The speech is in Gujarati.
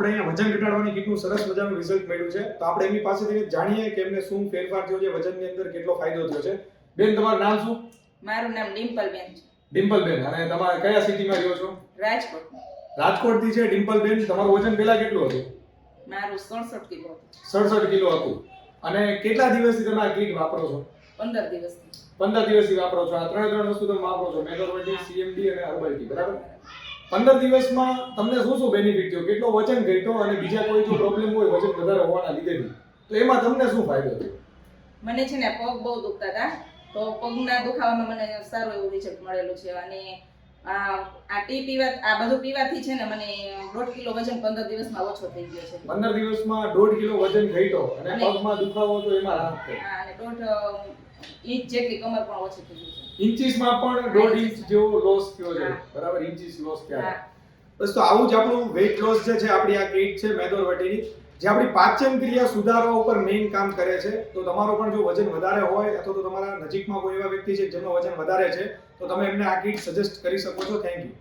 આપણે અહીંયા વજન ઘટાડવાની કીટનું સરસ મજાનું રિઝલ્ટ મળ્યું છે. તો આપણે એમની પાસેથી જાણીએ કે એમને શું ફેરફાર થયો છે, વજનની અંદર કેટલો ફાયદો થયો છે. બેન, તમારું નામ શું? મારું નામ ડિમ્પલબેન છે. ડિમ્પલબેન, અને તમારે કયા સિટીમાં રહ્યો છો? રાજકોટ. રાજકોટથી છે ડિમ્પલબેન. તમારું વજન પહેલા કેટલું હતું? મારું 67 કિલો હતું. 67 કિલો હતું. અને કેટલા દિવસથી તમે આ કીટ વાપરો છો? 15 દિવસથી. 15 દિવસથી વાપરો છો. આ ત્રણ વસ્તુ તમે વાપરો છો, મેગોર્વટી, સીએમડી અને હર્બલ ટી, બરાબર? 15 દિવસમાં તમને શું શું બેનિફિટ થયો? કેટલો વજન ઘટ્યો અને બીજા કોઈ જો પ્રોબ્લેમ હોય વજન વધારે હોવાના લીધે તો એમાં તમને શું ફાયદો થયો? મને છે ને પગ બહુ દુખતા હતા, તો પગના દુખાવામાં મને સારું એવું રિઝલ્ટ મળેલું છે. અને આ ટી આ બધું પીવાથી છે ને મને 1.5 કિલો વજન 15 દિવસમાં ઓછો થઈ ગયો છે. 15 દિવસમાં 1.5 કિલો વજન ઘટ્યો અને પગમાં દુખાવો તો એમાં રાહત થઈ. હા, અને 1.5 ઇંચ જેટલી કમર પણ ઓછી થઈ ગઈ છે. ઇન્ચીસમાં પણ 1.5 ઇંચ જેવો લોસ થયો છે, બરાબર? ઇન્ચીસ લોસ થયા. બસ, તો આવું જ આપણું વેઇટ લોસ જે છે, આપણી આ કીટ છે મેદોર્વટીની, જે આપણી પાચન ક્રિયા સુધારવા ઉપર મેઇન કામ કરે છે. તો તમારો પણ જો વજન વધારે હોય અથવા તો તમારા નજીકમાં કોઈ એવા વ્યક્તિ છે જેમનો વજન વધારે છે, તો તમે એમને આ કીટ સજેસ્ટ કરી શકો છો. Thank you.